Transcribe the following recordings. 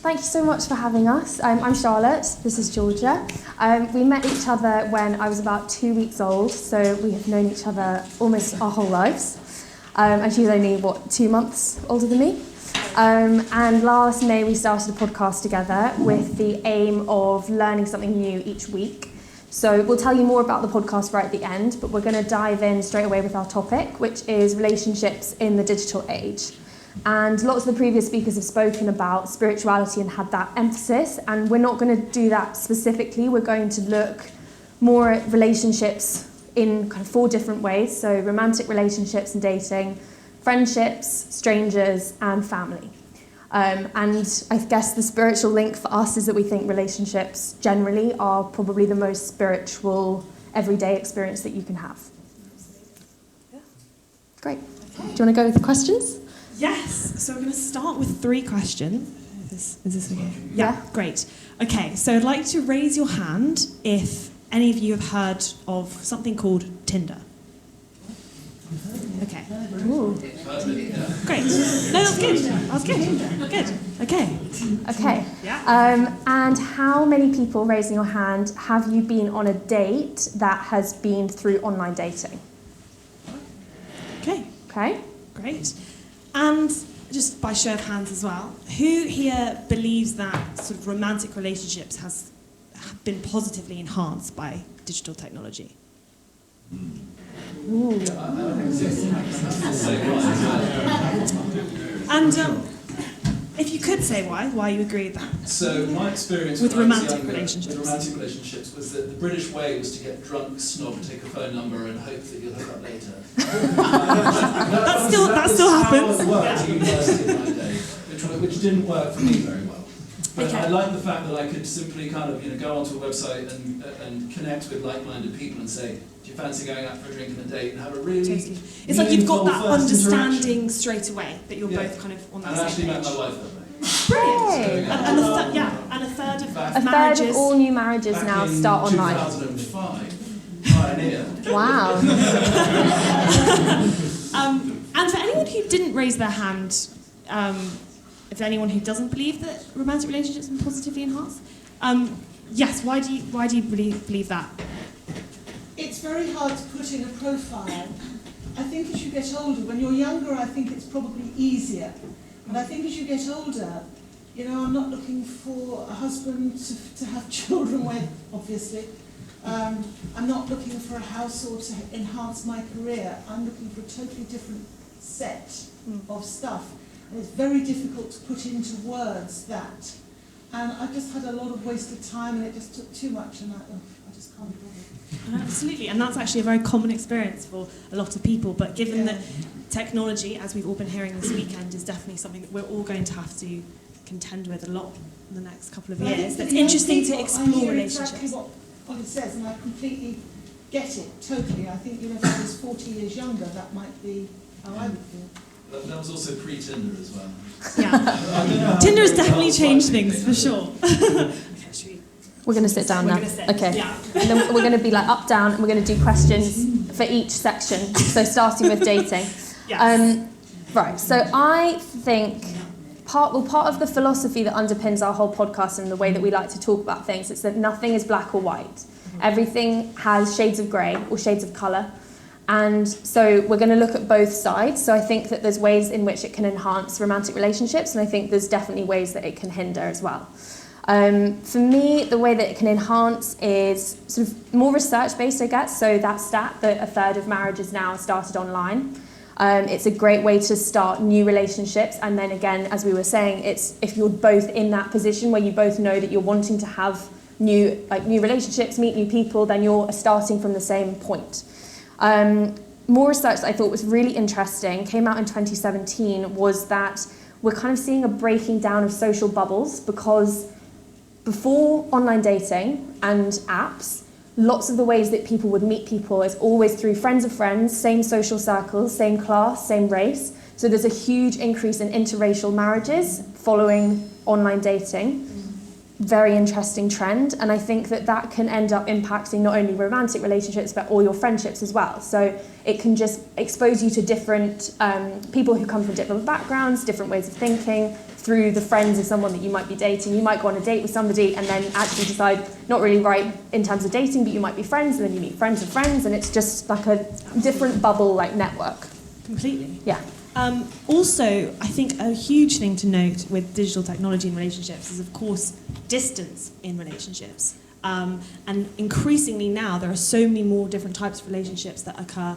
Thank you so much for having us. I'm Charlotte, this is Georgia. We met each other when I was about 2 weeks old, so we have known each other almost our whole lives. And she's only, 2 months older than me? And last May we started a podcast together with the aim of learning something new each week. So we'll tell you more about the podcast right at the end, but we're going to dive in straight away with our topic, which is relationships in the digital age. And lots of the previous speakers have spoken about spirituality and had that emphasis, and we're not going to do that specifically. We're going to look more at relationships in kind of 4 different ways, so romantic relationships and dating, friendships, strangers, and family. And I guess the spiritual link for us is that we think relationships generally are probably the most spiritual everyday experience that you can have. Yeah. Great. Do you want to go with the questions? Yes, so we're going to start with 3 questions. Is this okay? Yeah. Great. Okay, so I'd like to raise your hand if any of you have heard of something called Tinder. Okay. Ooh. Great. No, that's good. That's good. Good. Okay. Okay. Yeah. And how many people, raising your hand, have you been on a date that has been through online dating? Okay. Okay. Great. And just by show of hands as well, who here believes that sort of romantic relationships have been positively enhanced by digital technology? Ooh. And if you could say why you agree with that. So my experience with when I was romantic younger relationships. with romantic relationships was that the British way was to get drunk, snob, take a phone number, and hope that you'll hook up later. that still happens. How it worked at university in my day, which didn't work for me very well. But Okay. I liked the fact that I could simply kind of go onto a website and connect with like-minded people and say, do you fancy going out for a drink and a date, and have a really Totally. It's like you've got that meaningful first understanding straight away that you're Yeah. both kind of on And I that actually same met page. my wife that way. Hey. And a third of A third marriages. of all new marriages Back now in start online. 2005, pioneer. Wow. And for anyone who didn't raise their hand, if anyone who doesn't believe that romantic relationships are positively enhanced, yes, why do you believe that? It's very hard to put in a profile. I think as you get older, when you're younger, I think it's probably easier. But I think as you get older, I'm not looking for a husband to have children with, obviously. I'm not looking for a house or to enhance my career. I'm looking for a totally different set of stuff. And it's very difficult to put into words that. And I just had a lot of wasted time, and it just took too much, and I just can't be bothered. Absolutely, and that's actually a very common experience for a lot of people. But given that technology, as we've all been hearing this weekend, is definitely something that we're all going to have to contend with a lot in the next couple of years. It's interesting to explore relationships. Exactly what it says, and I completely get it, totally. I think if I was 40 years younger, that might be how I would feel. That was also pre-Tinder as well. Yeah, Tinder has definitely changed things for sure. Okay, should we? We're going to sit down We're now. gonna sit, Okay. yeah. And then we're going to be like up, down, and we're going to do questions for each section. So starting with dating. Yes. Right. So I think part of the philosophy that underpins our whole podcast and the way that we like to talk about things is that nothing is black or white. Everything has shades of grey or shades of colour. And so we're going to look at both sides. So I think that there's ways in which it can enhance romantic relationships, and I think there's definitely ways that it can hinder as well. For me, the way that it can enhance is sort of more research-based, I guess. So that stat that a third of marriages now are started online. It's a great way to start new relationships. And then again, as we were saying, it's if you're both in that position where you both know that you're wanting to have new relationships, meet new people, then you're starting from the same point. More research that I thought was really interesting, came out in 2017, was that we're kind of seeing a breaking down of social bubbles, because before online dating and apps, lots of the ways that people would meet people is always through friends of friends, same social circles, same class, same race. So there's a huge increase in interracial marriages following online dating. Very interesting trend, and I think that can end up impacting not only romantic relationships but all your friendships as well. So it can just expose you to different people who come from different backgrounds, different ways of thinking, through the friends of someone that you might be dating. You might go on a date with somebody and then actually decide not really right in terms of dating, but you might be friends, and then you meet friends of friends, and it's just like a different bubble, like network. Completely. Yeah. Also, I think a huge thing to note with digital technology in relationships is, of course, distance in relationships. And increasingly now, there are so many more different types of relationships that occur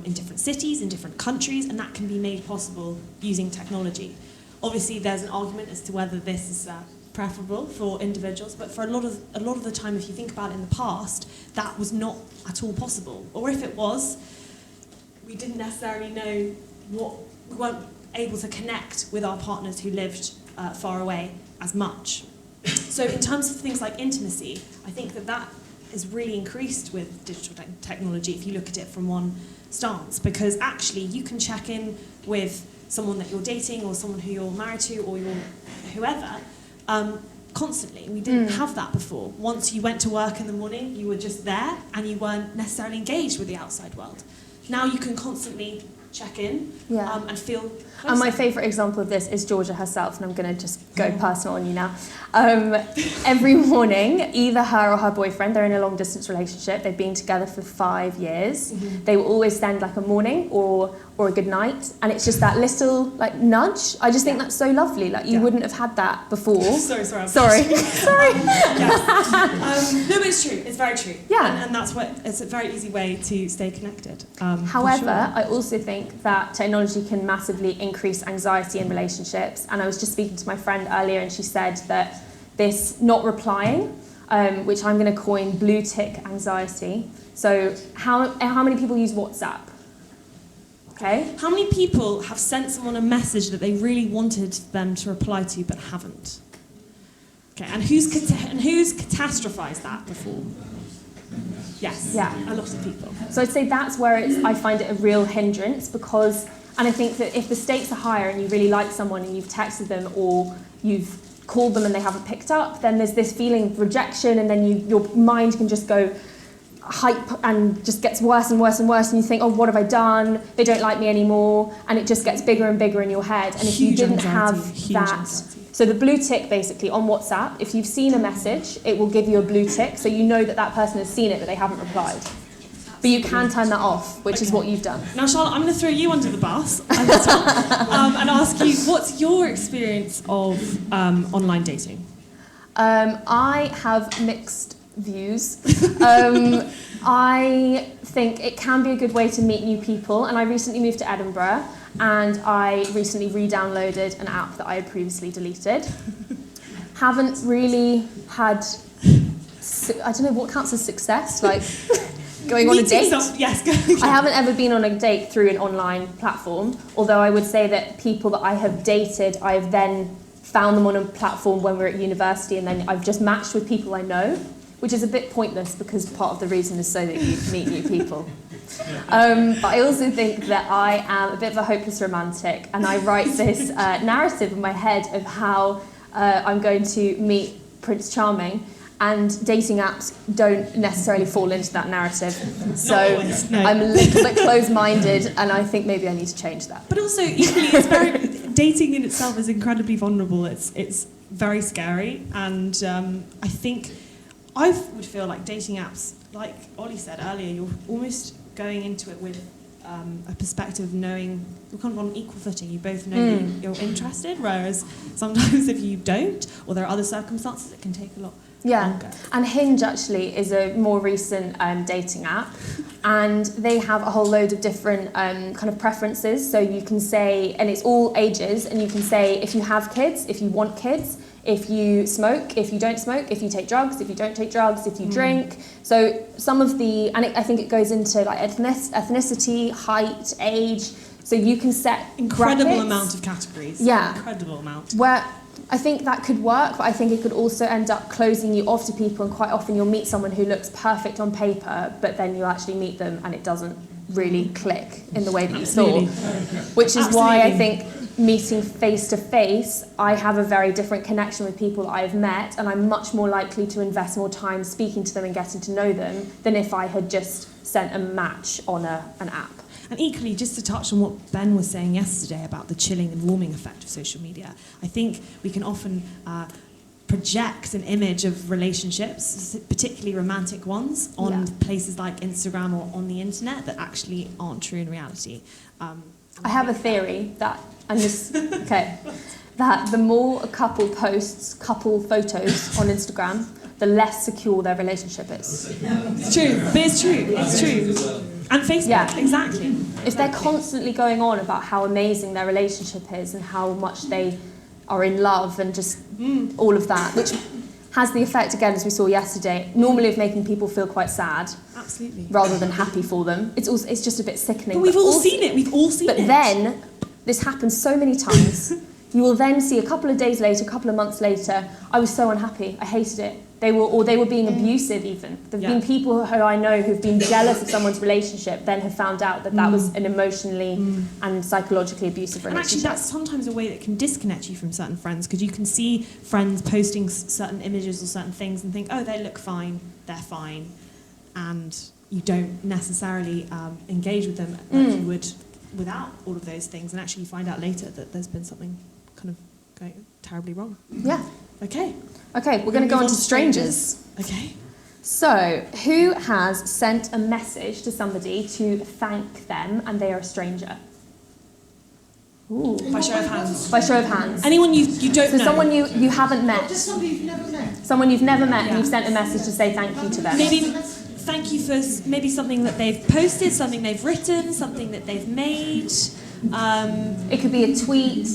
in different cities, in different countries, and that can be made possible using technology. Obviously, there's an argument as to whether this is preferable for individuals, but for a lot of the time, if you think about it in the past, that was not at all possible. Or if it was, we didn't necessarily know we weren't able to connect with our partners who lived far away as much. So in terms of things like intimacy, I think that is really increased with digital technology if you look at it from one stance, because actually you can check in with someone that you're dating or someone who you're married to or you're whoever constantly. We didn't have that before. Once you went to work in the morning, you were just there and you weren't necessarily engaged with the outside world. Now you can constantly check in and feel closer. And my favourite example of this is Georgia herself, and I'm going to just go personal on you now. Every morning, either her or her boyfriend, they're in a long-distance relationship, they've been together for 5 years, they will always send like a morning or a good night, and it's just that little like nudge. I just think that's so lovely. Like you wouldn't have had that before. Sorry. Sorry. No, but it's true. It's very true. Yeah. And that's what it's a very easy way to stay connected. However, I also think that technology can massively increase anxiety in relationships. And I was just speaking to my friend earlier, and she said that this not replying, which I'm going to coin blue tick anxiety. So how many people use WhatsApp? Okay. How many people have sent someone a message that they really wanted them to reply to but haven't? Okay, and who's catastrophized that before? Yes, a lot of people. So I'd say that's where I find it a real hindrance, because, and I think that if the stakes are higher and you really like someone and you've texted them or you've called them and they haven't picked up, then there's this feeling of rejection, and then your mind can just go hype and just gets worse and worse and worse, and you think, oh, what have I done? They don't like me anymore, and it just gets bigger and bigger in your head. And if you didn't have that, so the blue tick basically on WhatsApp, if you've seen a message, it will give you a blue tick, so you know that person has seen it but they haven't replied. But you can turn that off, which is what you've done. Now, Charlotte, I'm going to throw you under the bus at the top, and ask you, what's your experience of online dating? I have mixed views. I think it can be a good way to meet new people, and I recently moved to Edinburgh, and I recently re-downloaded an app that I had previously deleted. Haven't really had, I don't know what counts as success, like going on a date. I haven't ever been on a date through an online platform, although I would say that people that I have dated, I have then found them on a platform when we were at university, and then I've just matched with people I know, which is a bit pointless because part of the reason is so that you meet new people. But I also think that I am a bit of a hopeless romantic, and I write this narrative in my head of how I'm going to meet Prince Charming, and dating apps don't necessarily fall into that narrative. So I'm a little bit closed-minded, and I think maybe I need to change that. But also, equally, dating in itself is incredibly vulnerable. It's very scary, and I think I would feel like dating apps, like Ollie said earlier, you're almost going into it with a perspective of knowing you're kind of on equal footing. You both know that you're interested, whereas sometimes if you don't, or there are other circumstances, it can take a lot longer. And Hinge actually is a more recent dating app, and they have a whole load of different kind of preferences. So you can say, and it's all ages, and you can say if you have kids, if you want kids, if you smoke, if you don't smoke, if you take drugs, if you don't take drugs, if you drink. So some of the, and I think it goes into like ethnicity, height, age. So you can set incredible brackets. Amount of categories. Yeah. Incredible amount. Where I think that could work, but I think it could also end up closing you off to people, and quite often you'll meet someone who looks perfect on paper, but then you actually meet them and it doesn't really click in the way that you thought. Which is why I think meeting face to face, I have a very different connection with people that I've met, and I'm much more likely to invest more time speaking to them and getting to know them than if I had just sent a match on an app. And equally, just to touch on what Ben was saying yesterday about the chilling and warming effect of social media, I think we can often project an image of relationships, particularly romantic ones, on places like Instagram or on the internet that actually aren't true in reality. I have a theory that that the more a couple posts couple photos on Instagram, the less secure their relationship is. It's true, but it's true. It's true. And Facebook, exactly. If they're constantly going on about how amazing their relationship is and how much they are in love and just all of that, which has the effect, again, as we saw yesterday, normally of making people feel quite sad. Absolutely. Rather than happy for them. It's just a bit sickening. But we've all seen it. We've all seen it. But then, this happens so many times, you will then see a couple of days later, a couple of months later, I was so unhappy, I hated it. They were being abusive even. There have been people who I know who've been jealous of someone's relationship, then have found out that that was an emotionally and psychologically abusive relationship. And actually that's sometimes a way that can disconnect you from certain friends, because you can see friends posting certain images or certain things and think, oh, they look fine, they're fine, and you don't necessarily engage with them like you would without all of those things, and actually you find out later that there's been something kind of going terribly wrong. Yeah. Okay, we're going to go on to strangers. Okay. So, who has sent a message to somebody to thank them and they are a stranger? Ooh. By show of hands. By show of hands. Anyone you don't know. So someone you haven't met. Just somebody you've never met. Someone you've never met and you've sent a message to say thank you to them. Maybe thank you for maybe something that they've posted, something they've written, something that they've made. It could be a tweet.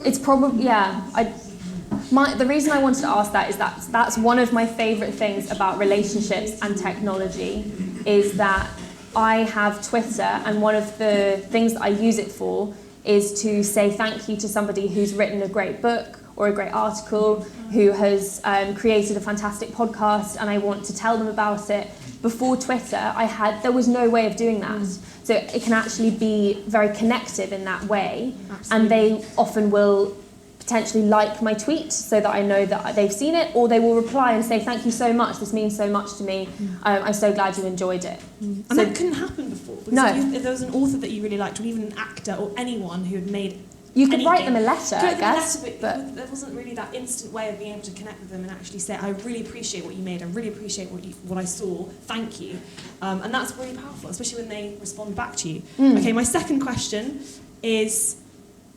It's probably the reason I wanted to ask that is that's one of my favourite things about relationships and technology is that I have Twitter, and one of the things that I use it for is to say thank you to somebody who's written a great book or a great article, who has created a fantastic podcast, and I want to tell them about it. Before Twitter, there was no way of doing that. So it can actually be very connective in that way. Absolutely. And they often will potentially like my tweet so that I know that they've seen it, or they will reply and say, thank you so much, this means so much to me, I'm so glad you enjoyed it. And that couldn't happen before. Because if there was an author that you really liked, or even an actor or anyone who had made you could write them a letter, I guess. But there wasn't really that instant way of being able to connect with them and actually say, I really appreciate what you made, I really appreciate what I saw, thank you. And that's really powerful, especially when they respond back to you. Okay, my second question is,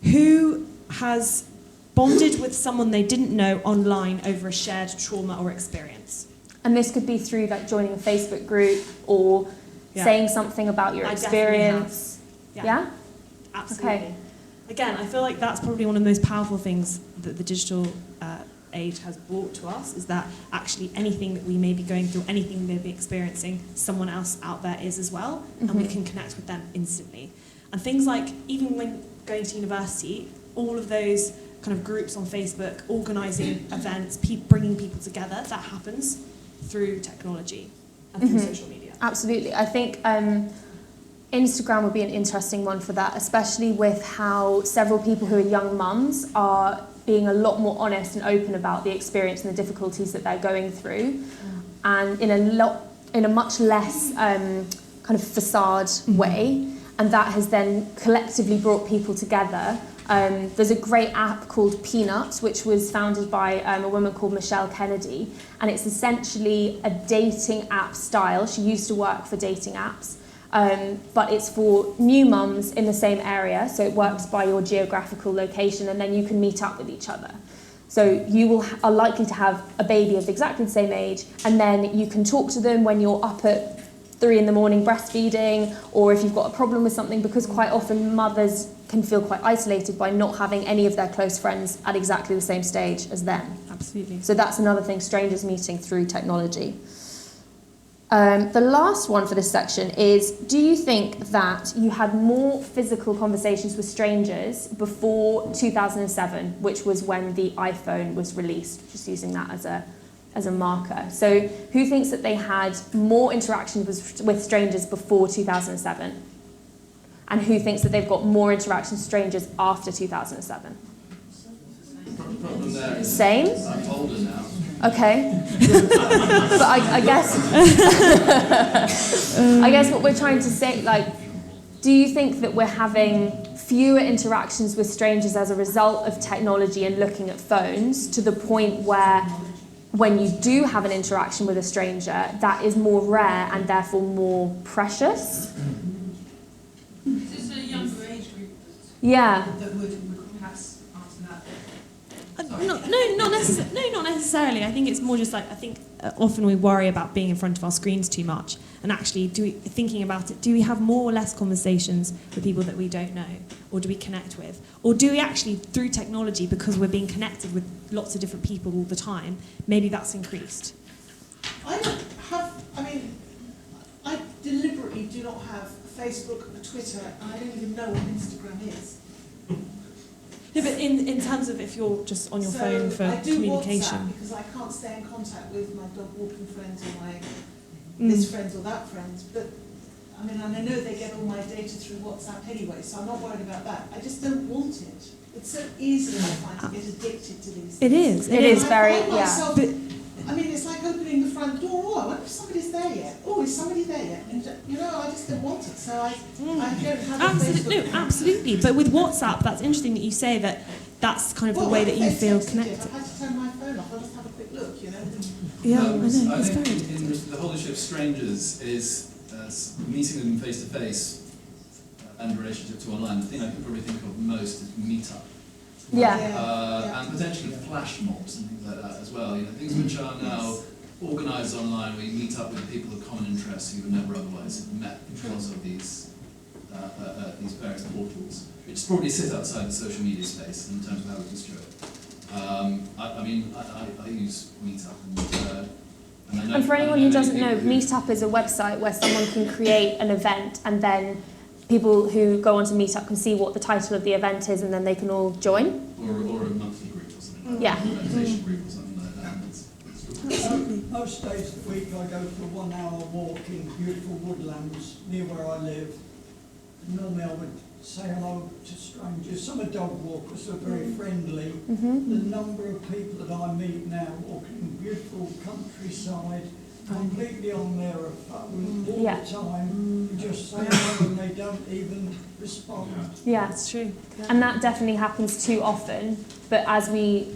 who has bonded with someone they didn't know online over a shared trauma or experience? And this could be through like joining a Facebook group or saying something about your experience. Yeah? Absolutely. Okay. Again, I feel like that's probably one of the most powerful things that the digital age has brought to us, is that actually anything that we may be going through, anything we may be experiencing, someone else out there is as well, and we can connect with them instantly. And things like, even when going to university, all of those kind of groups on Facebook, organising events, bringing people together, that happens through technology and through social media. Absolutely. I think Instagram would be an interesting one for that, especially with how several people who are young mums are being a lot more honest and open about the experience and the difficulties that they're going through, and in a much less kind of facade way, and that has then collectively brought people together. There's a great app called Peanuts, which was founded by a woman called Michelle Kennedy, and it's essentially a dating app style. She used to work for dating apps. But it's for new mums in the same area, so it works by your geographical location, and then you can meet up with each other. So you are likely to have a baby of exactly the same age, and then you can talk to them when you're up at 3 a.m. breastfeeding, or if you've got a problem with something, because quite often mothers can feel quite isolated by not having any of their close friends at exactly the same stage as them. Absolutely. So that's another thing, strangers meeting through technology. The last one for this section is, do you think that you had more physical conversations with strangers before 2007, which was when the iPhone was released, just using that as a marker? So who thinks that they had more interactions with strangers before 2007? And who thinks that they've got more interactions with strangers after 2007? Problem there is Same? I'm older now. Okay. But I guess I guess what we're trying to say, like, do you think that we're having fewer interactions with strangers as a result of technology and looking at phones, to the point where when you do have an interaction with a stranger, that is more rare and therefore more precious? Is this a younger age group Yeah. that would perhaps answer that? Not necessarily. I think it's more just like, I think often we worry about being in front of our screens too much, and actually thinking about it, do we have more or less conversations with people that we don't know, or do we connect with, or do we actually, through technology, because we're being connected with lots of different people all the time, maybe that's increased? I deliberately do not have Facebook, a Twitter, and I don't even know what Instagram is. No, but in terms of if you're just on your phone for I do communication. WhatsApp because I can't stay in contact with my dog walking friends or my this friends or that friends, but I mean, and I know they get all my data through WhatsApp anyway, so I'm not worried about that. I just don't want it. It's so easy, I find, to get addicted to these It things. is. It is I very, find yeah. myself, I mean, it's like opening the front door. Oh, I wonder if somebody's there yet. Oh, is somebody there yet? And, you know, I just don't want it. So I don't have a Facebook No, account. absolutely. But with WhatsApp, that's interesting that you say that that's kind of the way that you feel connected. I've had to turn my phone off. I'll just have a quick look, you know. Yeah, I know. I It's think very in the whole issue of strangers is meeting them face to face and relationship to online. The thing I can probably think of most is Meetup. Yeah. And potentially flash mobs and things like that as well. You know, things which are now organised online, where you meet up with people of common interests who would never otherwise have met because of these various portals, which probably sit outside the social media space in terms of how we construe it. I use Meetup And for anyone who doesn't know, Meetup is a website where someone can create an event, and then people who go onto Meetup can see what the title of the event is, and then they can all join. Or a monthly group or something like Yeah. that, a meditation group or something like that. Most days of the week I go for a 1 hour walk in beautiful woodlands near where I live. Normally I would say hello to strangers. Some are dog walkers, so very friendly. The number of people that I meet now walking beautiful countryside, completely on their phone all the time, just say hello and they don't even respond. Yeah. That's true. And that definitely happens too often. But as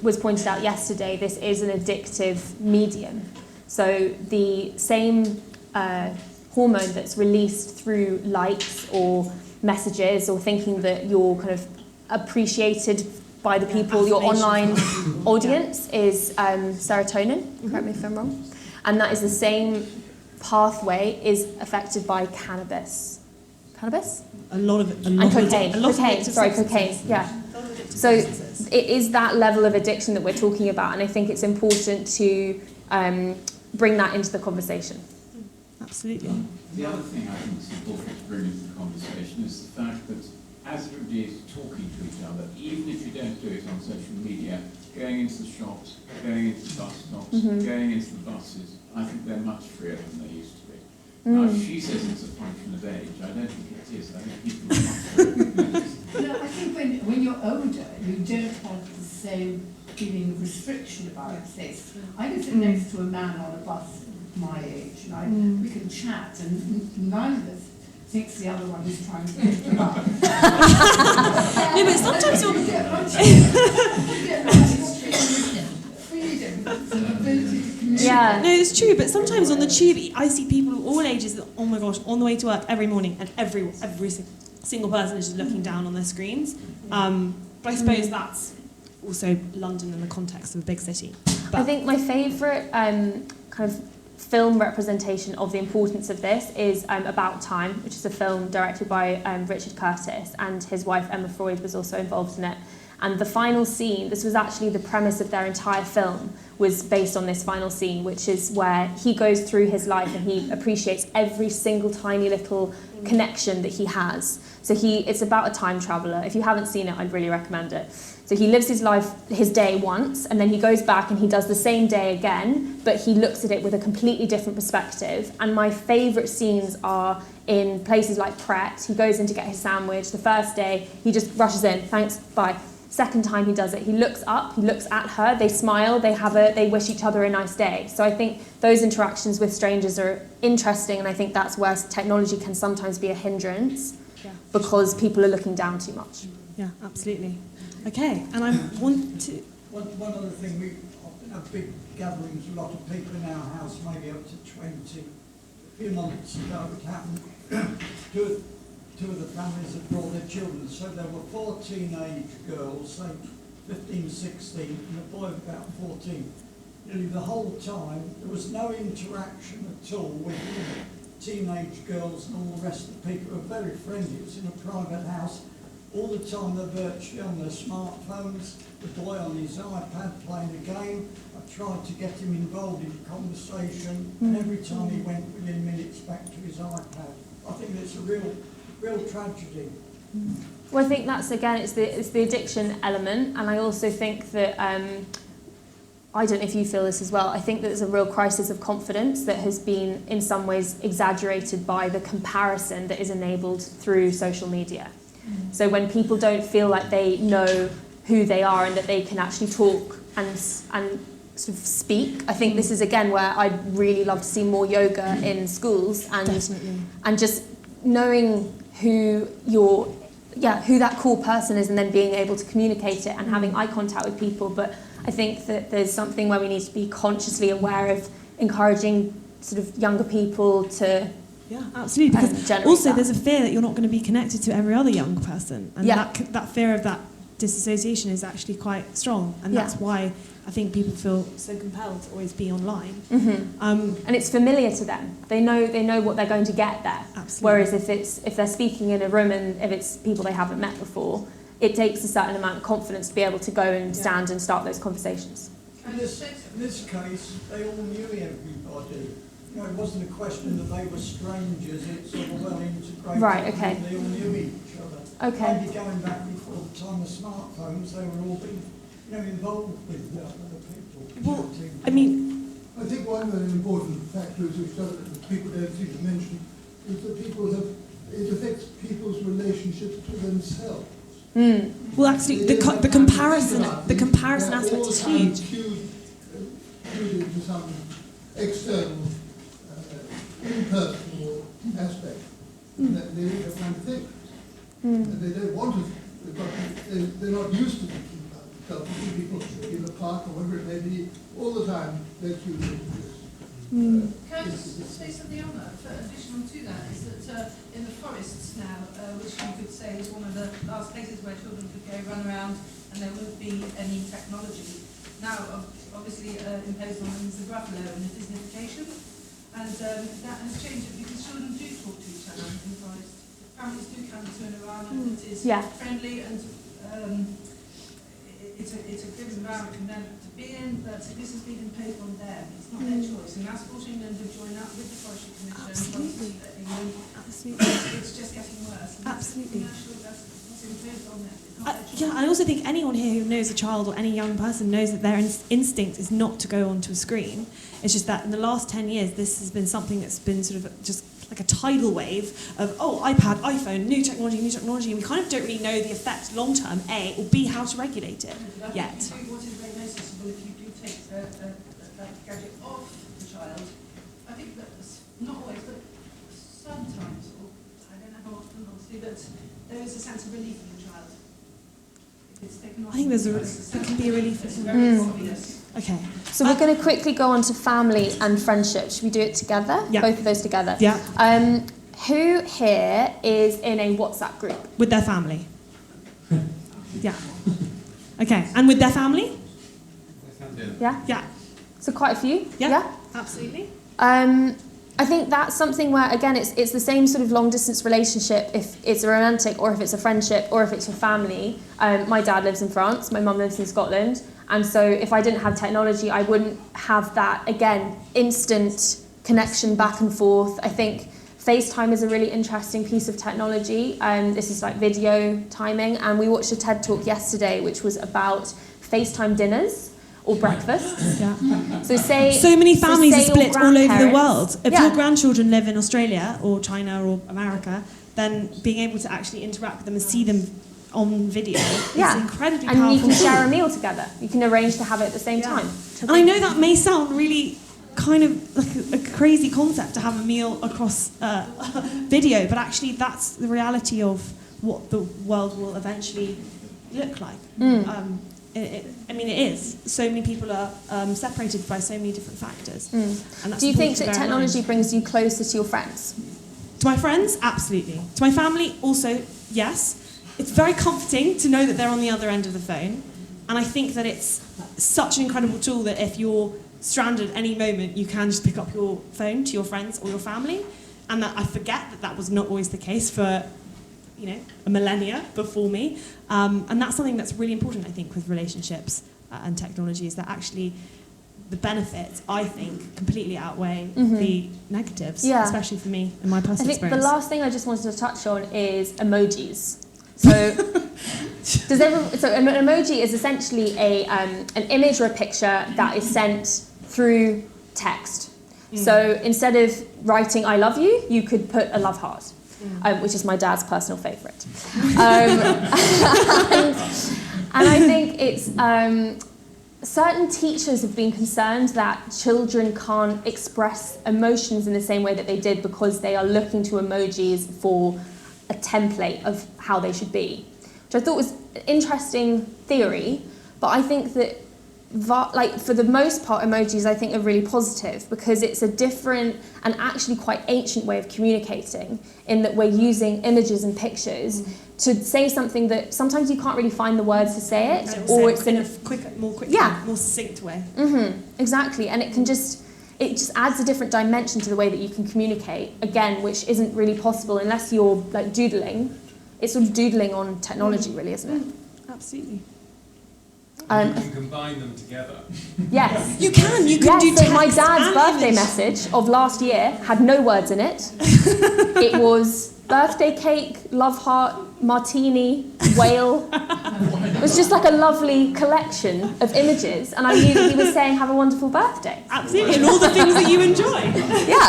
was pointed out yesterday, this is an addictive medium. So the same hormone that's released through likes or messages, or thinking that you're kind of appreciated by the people, your online audience, is serotonin. Correct me if I'm wrong. And that is the same pathway is affected by cannabis. Cannabis? And cocaine. Cocaine. Cocaine. Yeah. So it is that level of addiction that we're talking about, and I think it's important to bring that into the conversation. Absolutely. The other thing I think is important to bring into the conversation is the fact that as everybody is talking to each other, even if you don't do it on social media, going into the shops, going into the bus stops, going into the buses, I think they're much freer than they used to be. Now, if she says it's a function of age, I don't think it is. I think people are much freer. No, I think when you're older, you don't have the same feeling of restriction about this. I can sit next to a man on a bus my age, and we can chat, and none of us thinks the other one is trying to lift them up. No, but sometimes you're... Freedom, the ability to communicate. Yeah. No, it's true, but sometimes on the tube, I see people of all ages that, oh my gosh, on the way to work every morning, and every single person is just looking down on their screens. But I suppose that's also London in the context of a big city. But I think my favourite kind of film representation of the importance of this is About Time, which is a film directed by Richard Curtis, and his wife Emma Freud was also involved in it. And the final scene, this was actually the premise of their entire film, was based on this final scene, which is where he goes through his life and he appreciates every single tiny little connection that he has. So it's about a time traveller. If you haven't seen it, I'd really recommend it. So he lives his day once, and then he goes back and he does the same day again, but he looks at it with a completely different perspective. And my favourite scenes are in places like Pret. He goes in to get his sandwich. The first day, he just rushes in, thanks, bye. Second time he does it, he looks up, he looks at her, they smile, they wish each other a nice day. So I think those interactions with strangers are interesting, and I think that's where technology can sometimes be a hindrance because people are looking down too much. Yeah, absolutely. Okay, and I want to... One other thing, we often have big gatherings, a lot of people in our house, maybe up to 20. A few months ago it happened, two of the families had brought their children, so there were 4 teenage girls, say 15, 16, and a boy of about 14. Nearly the whole time, there was no interaction at all with the teenage girls and all the rest of the people. Who were very friendly. It was in a private house. All the time they're virtually on their smartphones, the boy on his iPad playing a game. I tried to get him involved in conversation, and every time he went within minutes back to his iPad. I think it's a real tragedy. Well, I think that's, again, it's the addiction element, and I also think that, I don't know if you feel this as well, I think that there's a real crisis of confidence that has been in some ways exaggerated by the comparison that is enabled through social media. So when people don't feel like they know who they are and that they can actually talk and sort of speak, I think this is, again, where I'd really love to see more yoga in schools and just knowing who that cool person is, and then being able to communicate it and having eye contact with people. But I think that there's something where we need to be consciously aware of encouraging sort of younger people to... Yeah, absolutely. Because also there's a fear that you're not going to be connected to every other young person. And that fear of that disassociation is actually quite strong. And that's why I think people feel so compelled to always be online. Mm-hmm. And it's familiar to them. They know what they're going to get there. Absolutely. Whereas if they're speaking in a room and if it's people they haven't met before, it takes a certain amount of confidence to be able to go and stand and start those conversations. In this case, they all knew everybody. You know, it wasn't a question that they were strangers, it's sort of well integrated. Right, okay. They all knew each other. Okay. Maybe going back before the time of smartphones, they were all being, involved with other people. Well, I mean... I think one very important factor is, which people don't seem to mention, is that it affects people's relationships to themselves. Mm. Well, actually, the comparison aspect is huge. Due to some external, impersonal aspect that they don't have time to think. And they don't want to, they're not used to thinking about themselves. People in the park or whatever it may be, all the time they're tuned into this. Can I just say something on that? Additional to that is that in the forests now, which you could say is one of the last places where children could go run around and there wouldn't be any technology. Now, obviously, imposed on them is the gruffalo and the Disneyfication, and that has changed it because children do talk to each other in the forest. Families do come to an environment that is friendly and it's a good environment for them to be in, but this has been imposed on them. It's not their choice, and that's forcing them to join up with the Forestry Commission. Absolutely. It's just getting worse. Absolutely. That's what's imposed on them. I also think anyone here who knows a child or any young person knows that their instinct is not to go onto a screen. It's just that in the last 10 years, this has been something that's been sort of just like a tidal wave of, iPad, iPhone, new technology, and we kind of don't really know the effect long-term, A, or B, how to regulate it yet. What is very noticeable if you do take that gadget off the child, I think that, not always, but sometimes, or I don't know how often, obviously, but there is a sense of relief in the child. I think there can be a relief. It's very obvious. Okay. So we're going to quickly go on to family and friendship. Should we do it together? Yeah. Both of those together? Yeah. Who here is in a WhatsApp group? With their family. Yeah. Okay. And with their family? Yeah? Yeah. So quite a few? Yeah. Absolutely. I think that's something where, again, it's the same sort of long-distance relationship if it's a romantic or if it's a friendship or if it's your family. My dad lives in France, my mum lives in Scotland, and so if I didn't have technology, I wouldn't have that, again, instant connection back and forth. I think FaceTime is a really interesting piece of technology. This is like video timing, and we watched a TED Talk yesterday which was about FaceTime dinners or breakfasts. Yeah. So many families are split all over the world. If Yeah. your grandchildren live in Australia or China or America, then being able to actually interact with them and see them on video. Yeah. It's incredibly And powerful. you can share tool. a meal together. You can arrange to have it at the same time. And I know that may sound really kind of like a crazy concept to have a meal across video, but actually that's the reality of what the world will eventually look like. I mean, it is. So many people are separated by so many different factors. And that's Do you think important to that bear in technology mind. brings you closer to your friends? To my friends, absolutely. To my family, also, yes. It's very comforting to know that they're on the other end of the phone. And I think that it's such an incredible tool that if you're stranded at any moment, you can just pick up your phone to your friends or your family. And that I forget that was not always the case for, a millennia before me. And that's something that's really important, I think, with relationships and technology, is that actually the benefits, I think, completely outweigh the negatives, especially for me and my personal I think experience. the last thing I just wanted to touch on is emojis. So, an emoji is essentially an image or a picture that is sent through text. So instead of writing "I love you," you could put a love heart, which is my dad's personal favourite. And I think it's certain teachers have been concerned that children can't express emotions in the same way that they did because they are looking to emojis for a template of how they should be, which I thought was an interesting theory. But I think that, for the most part, emojis I think are really positive because it's a different and actually quite ancient way of communicating, in that we're using images and pictures to say something that sometimes you can't really find the words to say it, or it's in a more succinct way. Exactly, and it just adds a different dimension to the way that you can communicate, again, which isn't really possible unless you're like doodling. It's sort of doodling on technology, really, isn't it? Absolutely. You can combine them together. Yes. You can do so text my dad's and birthday image. message of last year had no words in it. It was birthday cake, love heart, martini, whale. It was just like a lovely collection of images, and I knew that he was saying have a wonderful birthday. Absolutely, and all the things that you enjoy. Yeah.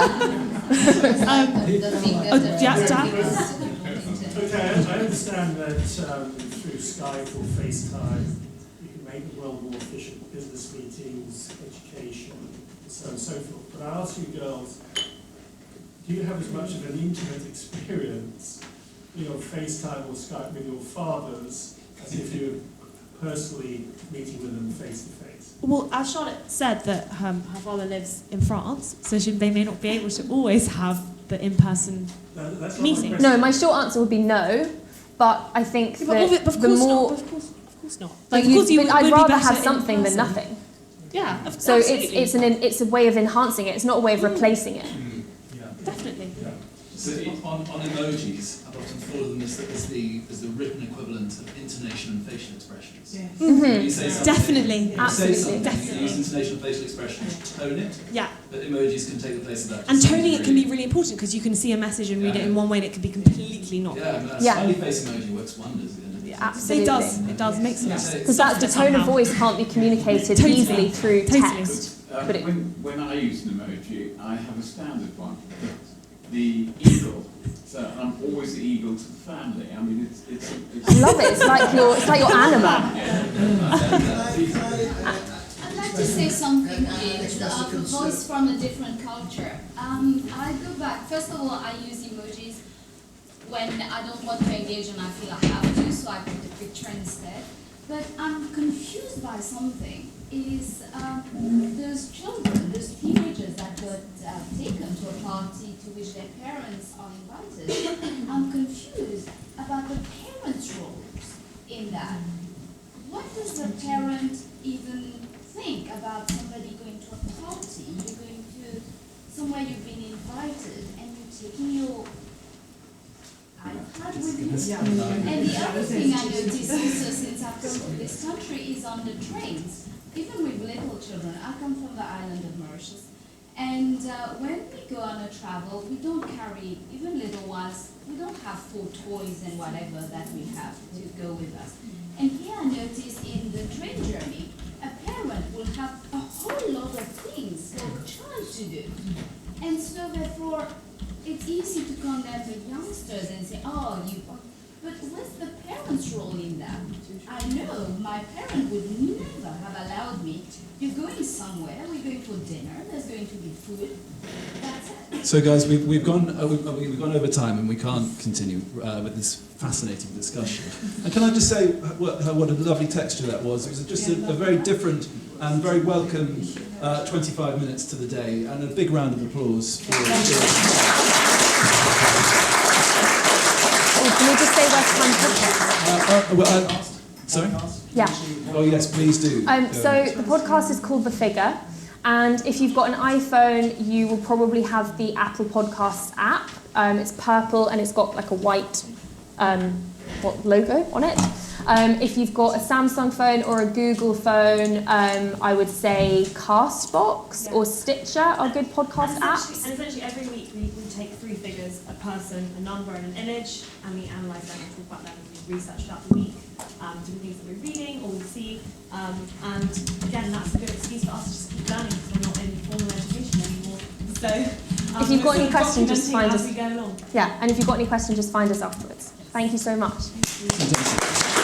Okay, I understand that through Skype or FaceTime, you can make the world more efficient, business meetings, education, so on and so forth. But I ask you girls, do you have as much of an intimate experience, FaceTime or Skype with your fathers as if you're personally meeting with them face to face? Well, as Charlotte said, that her father lives in France, so they may not be able to always have the in-person meeting. No, my short answer would be no, but I think that the more... Of course not. Like I'd rather have something than nothing. Yeah, so it's a way of enhancing it. It's not a way of replacing it. Definitely. So on emojis, I've often thought of them as the written equivalent of intonation and facial expressions. Yes. When you say something, Definitely. You use intonation and facial expressions to tone it. Yeah. But emojis can take the place of that. And toning it can be really important because you can see a message and read it in one way and it can be completely not. Yeah, smiley face emoji works wonders. Absolutely. It does make sense. Because the tone of voice can't be communicated easily through text. But when I use an emoji, I have a standard one. The eagle. So I'm always the eagle to the family. I mean, it's I love it. It's like your animal. I'd like to say something with a voice from a different culture. I go back. First of all, I use emojis when I don't want to engage and I feel I have to, so I put a picture instead. But I'm confused by something. Is those children, those teenagers that got taken to a party to which their parents are invited, I'm confused about the parents' roles in that. What does the parent even think about somebody going to a party? You're going to somewhere you've been invited and you're taking your iPad with you. And the other thing I noticed also since I've come to this country is on the trains. Even with little children, I come from the island of Mauritius, and when we go on a travel, we don't carry, even little ones, we don't have 4 toys and whatever that we have to go with us. And here I notice in the train journey, a parent will have a whole lot of things for the child to do. And so therefore, it's easy to condemn the youngsters and say, but what's the parent's role I know my parent would never have allowed me. You're going somewhere, we're going for dinner, there's going to be food, that's it. So guys, we've gone over time and we can't continue with this fascinating discussion. And can I just say what a lovely texture that was? It was just a very different and very welcome 25 minutes to the day, and a big round of applause for Can we just say where to find podcasts? Sorry? Yeah. Oh yes, please do. So the podcast is called The Figure, and if you've got an iPhone, you will probably have the Apple Podcasts app. It's purple and it's got like a white logo on it. If you've got a Samsung phone or a Google phone, I would say Castbox or Stitcher are good podcast apps. And essentially every week we take 3 figures, a person, a number and an image, and we analyse them and talk about them and we research throughout the week, different things that we're reading or we see. And again, that's a good excuse for us to just keep learning because we're not in formal education anymore. So if you've got any questions, just find us. We go along. Yeah, and if you've got any questions, just find us afterwards. Thank you so much. Fantastic.